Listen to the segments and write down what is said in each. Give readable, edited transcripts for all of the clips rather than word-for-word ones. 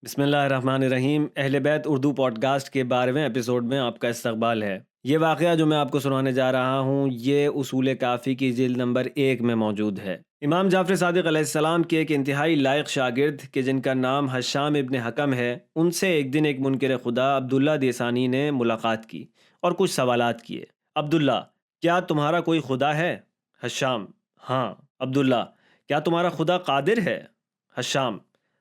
بسم اللہ الرحمن الرحیم۔ اہل بیت اردو پوڈ کاسٹ کے 12ویں ایپیسوڈ میں آپ کا استقبال ہے۔ یہ واقعہ جو میں آپ کو سنانے جا رہا ہوں یہ اصول کافی کی جلد نمبر 1 میں موجود ہے۔ امام جعفر صادق علیہ السلام کے ایک انتہائی لائق شاگرد کہ جن کا نام حشام ابن حکم ہے، ان سے ایک دن ایک منکر خدا عبداللہ دیسانی نے ملاقات کی اور کچھ سوالات کیے۔ عبداللہ: کیا تمہارا کوئی خدا ہے؟ حشام: ہاں۔ عبداللہ: کیا تمہارا خدا قادر ہے؟ حشام: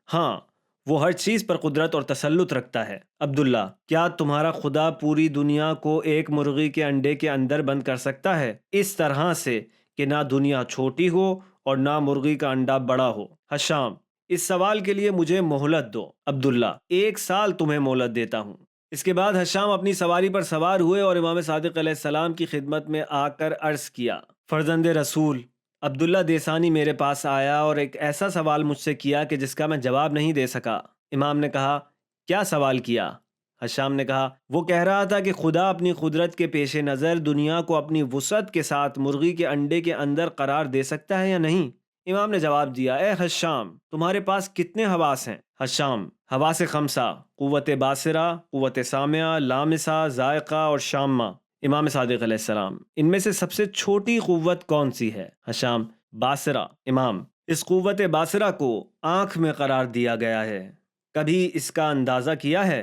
ہاں، وہ ہر چیز پر قدرت اور تسلط رکھتا ہے۔ عبداللہ: کیا تمہارا خدا پوری دنیا کو ایک مرغی کے انڈے کے اندر بند کر سکتا ہے، اس طرح سے کہ نہ دنیا چھوٹی ہو اور نہ مرغی کا انڈا بڑا ہو؟ حشام: اس سوال کے لیے مجھے مہلت دو۔ عبداللہ: 1 سال تمہیں مہلت دیتا ہوں۔ اس کے بعد حشام اپنی سواری پر سوار ہوئے اور امام صادق علیہ السلام کی خدمت میں آ کر عرض کیا: فرزند رسول، عبداللہ دیسانی میرے پاس آیا اور ایک ایسا سوال مجھ سے کیا کہ جس کا میں جواب نہیں دے سکا۔ امام نے کہا: کیا سوال کیا؟ حشام نے کہا: وہ کہہ رہا تھا کہ خدا اپنی قدرت کے پیش نظر دنیا کو اپنی وسعت کے ساتھ مرغی کے انڈے کے اندر قرار دے سکتا ہے یا نہیں؟ امام نے جواب دیا: اے حشام، تمہارے پاس کتنے حواس ہیں؟ حشام: حواس خمسہ، قوت باصرہ، قوت سامعہ، لامسہ، ذائقہ اور شامہ۔ امام صادق علیہ السلام: ان میں سے سب سے چھوٹی قوت کون سی ہے؟ حشام: باصرہ۔ امام: اس قوت باصرہ کو آنکھ میں قرار دیا گیا ہے، کبھی اس کا اندازہ کیا ہے؟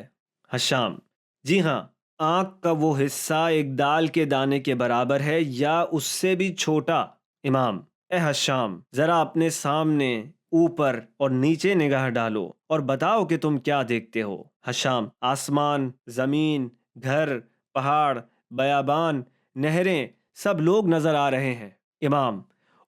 حشام: جی ہاں، آنکھ کا وہ حصہ ایک دال کے دانے کے برابر ہے یا اس سے بھی چھوٹا۔ امام: اے حشام، ذرا اپنے سامنے، اوپر اور نیچے نگاہ ڈالو اور بتاؤ کہ تم کیا دیکھتے ہو؟ حشام: آسمان، زمین، گھر، پہاڑ، بیابان، نہریں، سب لوگ نظر آ رہے ہیں۔ امام: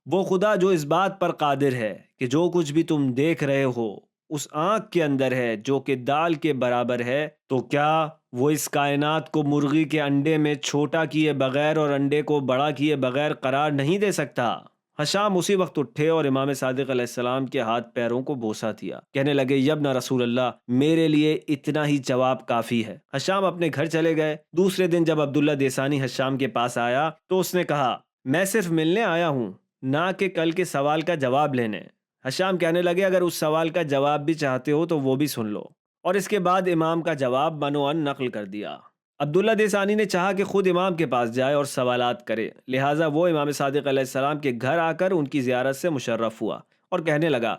وہ خدا جو اس بات پر قادر ہے کہ جو کچھ بھی تم دیکھ رہے ہو اس آنکھ کے اندر ہے جو کہ دال کے برابر ہے، تو کیا وہ اس کائنات کو مرغی کے انڈے میں چھوٹا کیے بغیر اور انڈے کو بڑا کیے بغیر قرار نہیں دے سکتا؟ حشام اسی وقت اٹھے اور امام صادق علیہ السلام کے ہاتھ پیروں کو بوسہ دیا، کہنے لگے: یبن رسول اللہ، میرے لیے اتنا ہی جواب کافی ہے۔ حشام اپنے گھر چلے گئے۔ دوسرے دن جب عبداللہ دیسانی حشام کے پاس آیا تو اس نے کہا: میں صرف ملنے آیا ہوں، نہ کہ کل کے سوال کا جواب لینے۔ حشام کہنے لگے: اگر اس سوال کا جواب بھی چاہتے ہو تو وہ بھی سن لو، اور اس کے بعد امام کا جواب منوعن نقل کر دیا۔ عبداللہ دیسانی نے چاہا کہ خود امام کے پاس جائے اور سوالات کرے، لہٰذا وہ امام صادق علیہ السلام کے گھر آ کر ان کی زیارت سے مشرف ہوا اور کہنے لگا: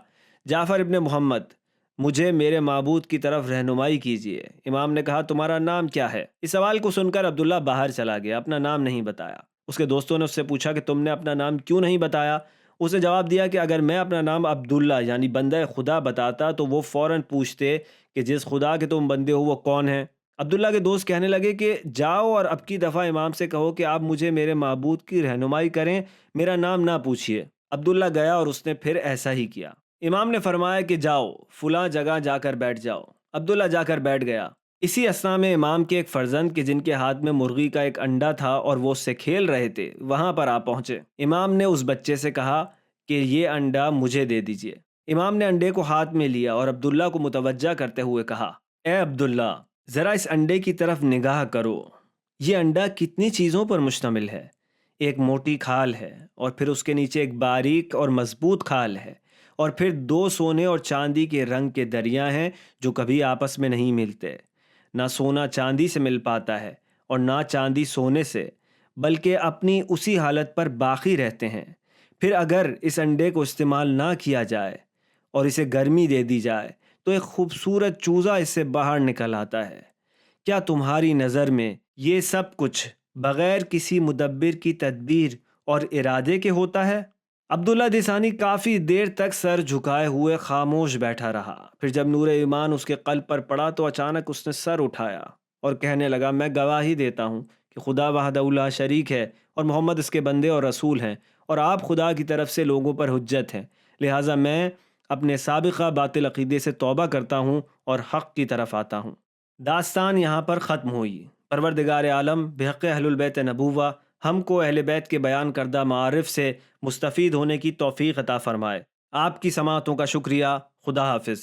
جعفر ابن محمد، مجھے میرے معبود کی طرف رہنمائی کیجیے۔ امام نے کہا: تمہارا نام کیا ہے؟ اس سوال کو سن کر عبداللہ باہر چلا گیا، اپنا نام نہیں بتایا۔ اس کے دوستوں نے اس سے پوچھا کہ تم نے اپنا نام کیوں نہیں بتایا؟ اس نے جواب دیا کہ اگر میں اپنا نام عبداللہ یعنی بندہ خدا بتاتا تو وہ فوراً پوچھتے کہ جس خدا کے تم بندے ہو وہ کون ہے؟ عبداللہ کے دوست کہنے لگے کہ جاؤ اور اب کی دفعہ امام سے کہو کہ آپ مجھے میرے معبود کی رہنمائی کریں، میرا نام نہ پوچھیے۔ عبداللہ گیا اور اس نے پھر ایسا ہی کیا۔ امام نے فرمایا کہ جاؤ، فلاں جگہ جا کر بیٹھ جاؤ۔ عبداللہ جا کر بیٹھ گیا۔ اسی اثنا میں امام کے ایک فرزند کہ جن کے ہاتھ میں مرغی کا ایک انڈا تھا اور وہ اس سے کھیل رہے تھے وہاں پر آ پہنچے۔ امام نے اس بچے سے کہا کہ یہ انڈا مجھے دے دیجیے۔ امام نے انڈے کو ہاتھ میں لیا اور عبداللہ کو متوجہ کرتے ہوئے کہا: اے عبداللہ، ذرا اس انڈے کی طرف نگاہ کرو۔ یہ انڈا کتنی چیزوں پر مشتمل ہے۔ ایک موٹی کھال ہے اور پھر اس کے نیچے ایک باریک اور مضبوط کھال ہے، اور پھر 2 سونے اور چاندی کے رنگ کے دریا ہیں جو کبھی آپس میں نہیں ملتے۔ نہ سونا چاندی سے مل پاتا ہے اور نہ چاندی سونے سے، بلکہ اپنی اسی حالت پر باقی رہتے ہیں۔ پھر اگر اس انڈے کو استعمال نہ کیا جائے اور اسے گرمی دے دی جائے تو ایک خوبصورت چوزا اس سے باہر نکل آتا ہے۔ کیا تمہاری نظر میں یہ سب کچھ بغیر کسی مدبر کی تدبیر اور ارادے کے ہوتا ہے؟ عبداللہ دیسانی کافی دیر تک سر جھکائے ہوئے خاموش بیٹھا رہا۔ پھر جب نور ایمان اس کے قلب پر پڑا تو اچانک اس نے سر اٹھایا اور کہنے لگا: میں گواہی دیتا ہوں کہ خدا وحدہ لا شریک ہے اور محمد اس کے بندے اور رسول ہیں، اور آپ خدا کی طرف سے لوگوں پر حجت ہیں، لہٰذا میں اپنے سابقہ باطل عقیدے سے توبہ کرتا ہوں اور حق کی طرف آتا ہوں۔ داستان یہاں پر ختم ہوئی۔ پروردگار عالم بحق اہل البیت نبوہ ہم کو اہل بیت کے بیان کردہ معارف سے مستفید ہونے کی توفیق عطا فرمائے۔ آپ کی سماعتوں کا شکریہ۔ خدا حافظ۔